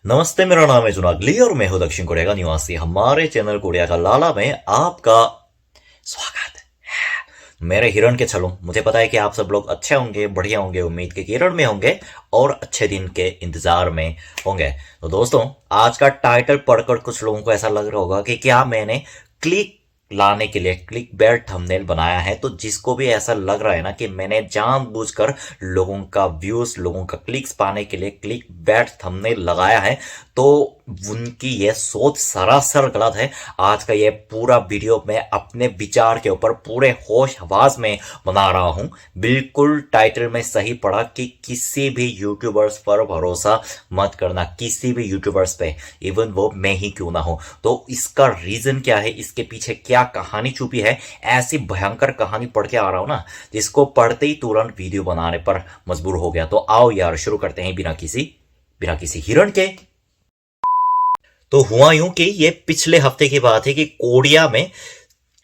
नमस्ते, मेरा नाम है जुनागली और मैं हूं दक्षिण कोरिया का निवासी। हमारे चैनल कोरिया का लाला में आपका स्वागत है। मेरे हिरण के छलों, मुझे पता है कि आप सब लोग अच्छे होंगे, बढ़िया होंगे, उम्मीद के हिरण में होंगे और अच्छे दिन के इंतजार में होंगे। तो दोस्तों, आज का टाइटल पढ़कर कुछ लोगों को ऐसा लग रहा होगा कि क्या मैंने क्लिक लाने के लिए क्लिक बैट थंबनेल बनाया है। तो जिसको भी ऐसा लग रहा है ना कि मैंने जानबूझकर लोगों का व्यूज, लोगों का क्लिक्स पाने के लिए क्लिक बैट थंबनेल लगाया है, तो उनकी यह सोच सरासर गलत है। आज का यह पूरा वीडियो मैं अपने विचार के ऊपर पूरे होश हवास में बना रहा हूं। बिल्कुल टाइटल में सही पढ़ा कि किसी भी यूट्यूबर्स पर भरोसा मत करना, किसी भी यूट्यूबर्स पे, इवन वो मैं ही क्यों ना हो। तो इसका रीजन क्या है, इसके पीछे क्या कहानी छुपी है, ऐसी भयंकर कहानी पढ़ के आ रहा हूं ना, जिसको पढ़ते ही तुरंत वीडियो बनाने पर मजबूर हो गया। तो आओ यार, शुरू करते हैं बिना किसी हिरण के। तो हुआ यूं कि ये पिछले हफ्ते की बात है कि कोरिया में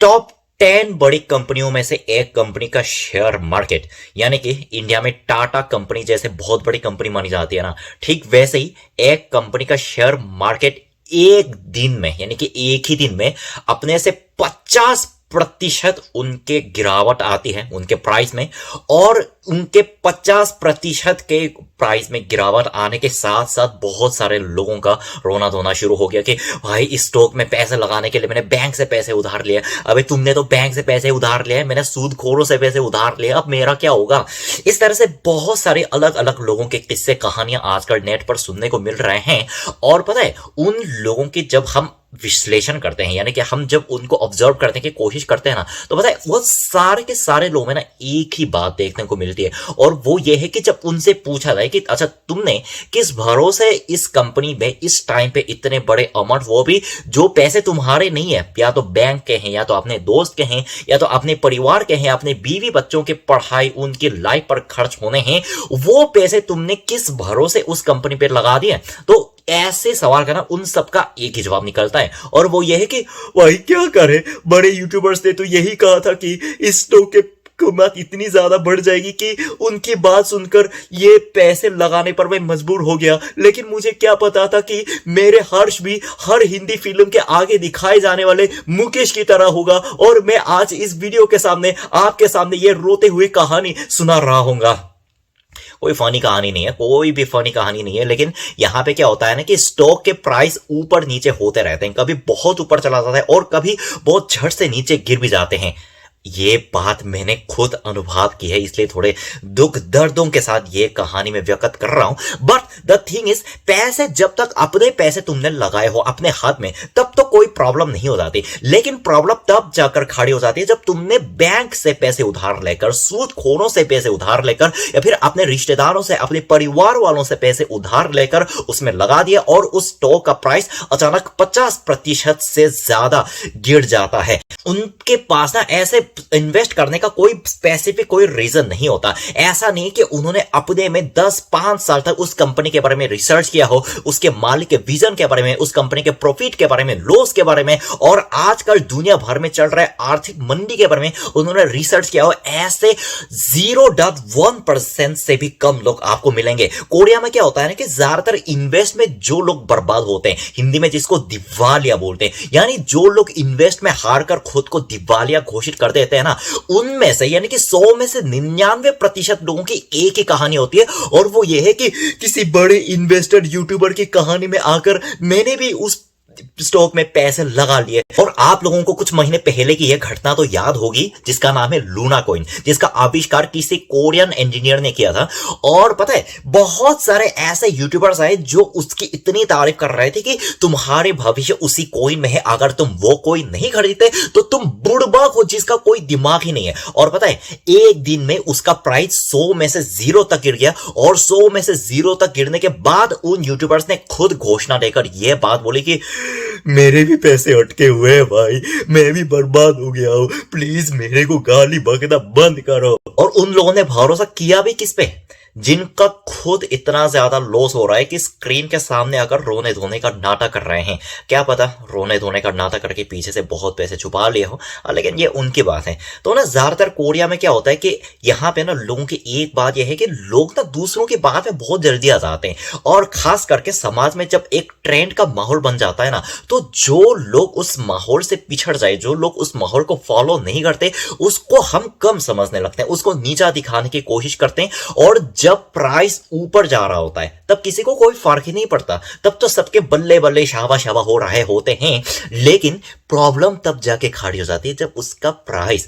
टॉप 10 बड़ी कंपनियों में से एक कंपनी का शेयर मार्केट, यानी कि इंडिया में टाटा कंपनी जैसे बहुत बड़ी कंपनी मानी जाती है ना, ठीक वैसे ही एक कंपनी का शेयर मार्केट एक दिन में, यानी कि एक ही दिन में अपने से 50% उनके गिरावट आती है उनके प्राइस में। और उनके 50% के प्राइस में गिरावट आने के साथ साथ बहुत सारे लोगों का रोना धोना शुरू हो गया कि भाई, इस स्टॉक में पैसे लगाने के लिए मैंने बैंक से पैसे उधार लिए। अबे तुमने तो बैंक से पैसे उधार लिए, मैंने सूदखोरों से पैसे उधार लिए, अब मेरा क्या होगा। इस तरह से बहुत सारे अलग अलग लोगों के किस्से, कहानियां आजकल नेट पर सुनने को मिल रहे हैं। और पता है, उन लोगों की जब हम विश्लेषण करते हैं, यानी कि हम जब उनको ऑब्जर्व करने की कोशिश करते हैं ना, तो पता है वो सारे के सारे लोग में ना एक ही बात देखने को मिलती है। और वो ये है कि जब उनसे पूछा जाए कि अच्छा, तुमने किस भरोसे इस कंपनी में इस टाइम पे इतने बड़े अमाउंट, वो भी जो पैसे तुम्हारे नहीं है, या तो बैंक के हैं, या तो अपने दोस्त के हैं, या तो अपने परिवार के हैं, अपने बीवी बच्चों की पढ़ाई, उनकी लाइफ पर खर्च होने हैं, वो पैसे तुमने किस भरोसे उस कंपनी पे लगा दिए। तो ऐसे सवाल का ना उन सबका एक ही जवाब निकलता है, और वो ये है कि भाई क्या करे, बड़े यूट्यूबर्स ने तो यही कहा था कि इस स्टॉक के कीमत इतनी ज्यादा बढ़ जाएगी कि उनकी बात सुनकर ये पैसे लगाने पर मैं मजबूर हो गया। लेकिन मुझे क्या पता था कि मेरे हर्ष भी हर हिंदी फिल्म के आगे दिखाए जाने वाले मुकेश की तरह होगा, और मैं आज इस वीडियो के सामने, आपके सामने ये रोते हुए कहानी सुना रहा हूंगा। कोई फनी कहानी नहीं है, कोई भी फनी कहानी नहीं है। लेकिन यहां पे क्या होता है ना कि स्टॉक के प्राइस ऊपर नीचे होते रहते हैं, कभी बहुत ऊपर चला जाता है और कभी बहुत झट से नीचे गिर भी जाते हैं। ये बात मैंने खुद अनुभव की है, इसलिए थोड़े दुख दर्दों के साथ ये कहानी में व्यक्त कर रहा हूं। बट द थिंग इज, पैसे जब तक अपने पैसे तुमने लगाए हो अपने हाथ में, तब तो कोई प्रॉब्लम नहीं हो जाती। लेकिन प्रॉब्लम तब जाकर खड़ी हो जाती है जब तुमने बैंक से पैसे उधार लेकर, सूदखोरों से पैसे उधार लेकर, या फिर अपने रिश्तेदारों से, अपने परिवार वालों से पैसे उधार लेकर उसमें लगा दिया, और उस स्टॉक का प्राइस अचानक 50% से ज्यादा गिर जाता है। उनके पास ना ऐसे इन्वेस्ट करने का कोई स्पेसिफिक कोई रीजन नहीं होता। ऐसा नहीं कि उन्होंने अपने में 10-5 साल तक उस कंपनी के बारे में रिसर्च किया हो, उसके मालिक के विजन के बारे में, उस कंपनी के प्रॉफिट के बारे में, लॉस के बारे में, और आजकल दुनिया भर में चल रहे आर्थिक मंदी के बारे में उन्होंने रिसर्च किया हो। ऐसे 0.1% से भी कम लोग आपको मिलेंगे। कोरिया में क्या होता है ना कि ज्यादातर इन्वेस्ट में जो लोग बर्बाद होते हैं, हिंदी में जिसको दिवालिया बोलते हैं, यानी जो लोग इन्वेस्ट में हारकर खुद को दिवालिया घोषित कर देते हैं ना, उनमें से, यानी कि 100 में से 99% लोगों की एक ही कहानी होती है, और वो ये है कि किसी बड़े इन्वेस्टर यूट्यूबर की कहानी में आकर मैंने भी उस स्टॉक में पैसे लगा लिए। और आप लोगों को कुछ महीने पहले की यह घटना तो याद होगी, जिसका नाम है लूना कॉइन, जिसका आविष्कार किसी कोरियन इंजीनियर ने किया था। और पता है, बहुत सारे ऐसे यूट्यूबर्स आए जो उसकी इतनी तारीफ कर रहे थे कि तुम्हारे भविष्य उसी कॉइन में है, अगर तुम वो कॉइन नहीं खरीदते तो तुम बुड़बक हो जिसका कोई दिमाग ही नहीं है। और पता है, एक दिन में उसका प्राइस 100 में से 0 तक गिर गया, और 100 में से 0 तक गिरने के बाद उन यूट्यूबर्स ने खुद घोषणा देकर यह बात बोली कि मेरे भी पैसे अटके हुए हैं भाई, मैं भी बर्बाद हो गया हूं, प्लीज मेरे को गाली बकना बंद करो। और उन लोगों ने भरोसा किया भी किस पे? जिनका खुद इतना ज्यादा लॉस हो रहा है कि स्क्रीन के सामने आकर रोने धोने का नाटक कर रहे हैं। क्या पता रोने धोने का नाटक करके पीछे से बहुत पैसे छुपा लिए हो, लेकिन ये उनकी बात है। तो ना ज्यादातर कोरिया में क्या होता है कि यहाँ पे ना लोगों की एक बात यह है कि लोग ना दूसरों की बात में बहुत जल्दी आ जाते हैं, और खास करके समाज में जब एक ट्रेंड का माहौल बन जाता है ना, तो जो लोग उस माहौल से पिछड़ जाए, जो लोग उस माहौल को फॉलो नहीं करते, उसको हम कम समझने लगते हैं, उसको नीचा दिखाने की कोशिश करते हैं। और जब प्राइस ऊपर जा रहा होता है तब किसी को कोई फर्क ही नहीं पड़ता, तब तो सबके बल्ले बल्ले शाबा शाबा हो रहे होते हैं। लेकिन प्रॉब्लम तब जाके खड़ी हो जाती है जब उसका प्राइस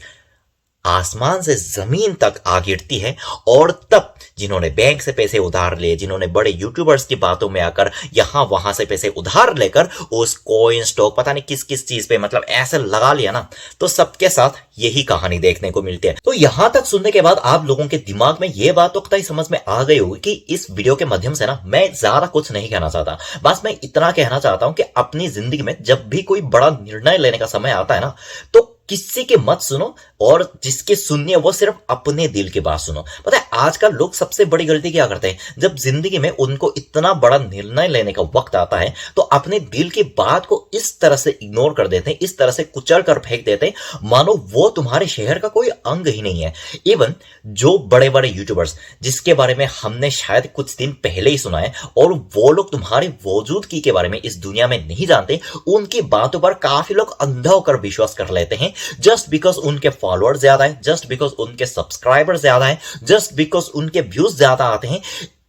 आसमान से जमीन तक आ गिरती है, और तब जिन्होंने बैंक से पैसे उधार लिए, जिन्होंने बड़े यूट्यूबर्स की बातों में आकर यहां वहां से पैसे उधार लेकर उस कॉइन स्टॉक पता नहीं किस किस चीज पे मतलब ऐसे लगा लिया ना, तो सबके साथ यही कहानी देखने को मिलती है। तो यहां तक सुनने के बाद आप लोगों के दिमाग में यह बात तो कतई समझ में आ गई होगी कि इस वीडियो के माध्यम से ना मैं ज्यादा कुछ नहीं कहना चाहता, बस मैं इतना कहना चाहता हूं कि अपनी जिंदगी में जब भी कोई बड़ा निर्णय लेने का समय आता है ना, तो किसी के मत सुनो, और जिसके सुननी है वो सिर्फ अपने दिल की बात सुनो। पता है आजकल लोग सबसे बड़ी गलती क्या करते हैं, जब जिंदगी में उनको इतना बड़ा निर्णय लेने का वक्त आता है तो अपने दिल की बात को इस तरह से इग्नोर कर देते हैं, इस तरह से कुचल कर फेंक देते हैं मानो वो तुम्हारे शहर का कोई अंग ही नहीं है। इवन जो बड़े बड़े यूट्यूबर्स जिसके बारे में हमने शायद कुछ दिन पहले ही सुना है, और वो लोग तुम्हारे मौजूदगी के बारे में इस दुनिया में नहीं जानते, उनकी बातों पर काफी लोग अंधा होकर विश्वास कर लेते हैं, जस्ट बिकॉज उनके फॉलोअर ज्यादा है, जस्ट बिकॉज उनके सब्सक्राइबर ज्यादा है, जस्ट बिकॉज उनके व्यूज ज्यादा आते हैं।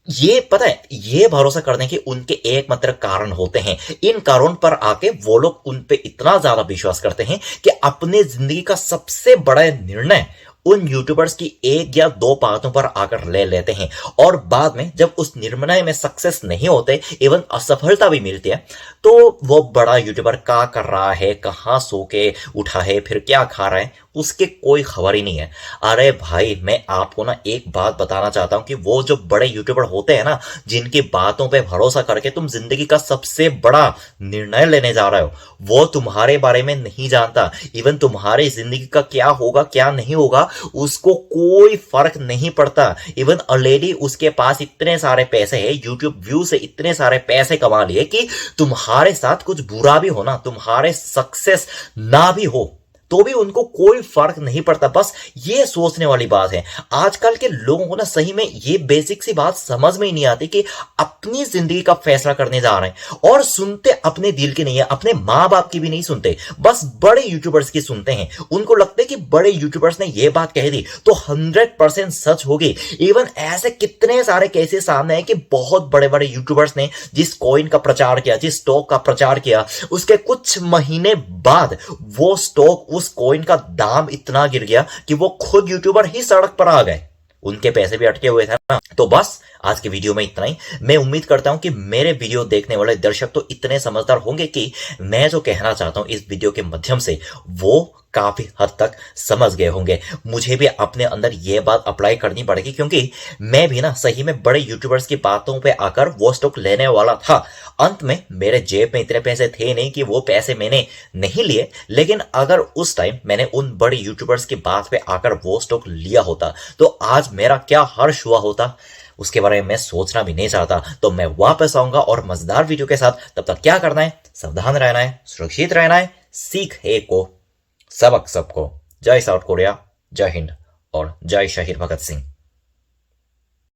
ये पता है ये भरोसा करने के उनके एकमात्र कारण होते हैं। इन कारण पर आके वो लोग उन पे इतना ज्यादा विश्वास करते हैं कि अपने जिंदगी का सबसे बड़ा निर्णय उन यूट्यूबर्स की एक या दो बातों पर आकर ले लेते हैं, और बाद में जब उस निर्णय में सक्सेस नहीं होते, इवन असफलता भी मिलती है, तो वो बड़ा यूट्यूबर क्या कर रहा है, कहां सो के उठा है, फिर क्या खा रहा है, उसके कोई खबर ही नहीं है। अरे भाई मैं आपको ना एक बात बताना चाहता हूं कि वो जो बड़े यूट्यूबर होते हैं ना, जिनकी बातों पे भरोसा करके तुम जिंदगी का सबसे बड़ा निर्णय लेने जा रहे हो, वो तुम्हारे बारे में नहीं जानता। इवन तुम्हारी जिंदगी का क्या होगा क्या नहीं होगा उसको कोई फर्क नहीं पड़ता। इवन ऑलरेडी उसके पास इतने सारे पैसे हैं, यूट्यूब व्यू से इतने सारे पैसे कमा लिए कि तुम्हारे साथ कुछ बुरा भी हो ना, तुम्हारे सक्सेस ना भी हो, तो भी उनको कोई फर्क नहीं पड़ता। बस ये सोचने वाली बात है। आजकल के लोगों को ना सही में ये बेसिक सी बात समझ में ही नहीं आती कि अपनी जिंदगी का फैसला करने जा रहे हैं, और सुनते अपने दिल की नहीं है, अपने मां बाप की भी नहीं सुनते, बस बड़े यूट्यूबर्स की सुनते हैं। उनको लगता है कि बड़े यूट्यूबर्स ने ये बात कह दी तो 100% सच होगी। इवन ऐसे कितने सारे केसेस सामने हैं कि बहुत बड़े बड़े यूट्यूबर्स ने जिस कॉइन का प्रचार किया, जिस स्टॉक का प्रचार किया, उसके कुछ महीने बाद वो स्टॉक, उस कॉइन का दाम इतना गिर गया कि वो खुद यूट्यूबर ही सड़क पर आ गए, उनके पैसे भी अटके हुए थे ना। तो बस आज के वीडियो में इतना ही। मैं उम्मीद करता हूं कि मेरे वीडियो देखने वाले दर्शक तो इतने समझदार होंगे कि मैं जो कहना चाहता हूं इस वीडियो के माध्यम से वो काफी हद तक समझ गए होंगे। मुझे भी अपने अंदर यह बात अप्लाई करनी पड़ेगी, क्योंकि मैं भी ना सही में बड़े यूट्यूबर्स की बातों पे आकर वो स्टॉक लेने वाला था। अंत में मेरे जेब में इतने पैसे थे नहीं कि वो पैसे मैंने नहीं लिए, लेकिन अगर उस टाइम मैंने उन बड़े यूट्यूबर्स की बात पे आकर वो स्टॉक लिया होता तो आज मेरा क्या हर्ष हुआ होता, उसके बारे में मैं सोचना भी नहीं चाहता। तो मैं वापस आऊंगा और मजेदार वीडियो के साथ। तब तक क्या करना है, सावधान रहना है, सुरक्षित रहना है, सीख है को सबक सबको। जय साउथ कोरिया, जय हिंद और जय शहीद भगत सिंह।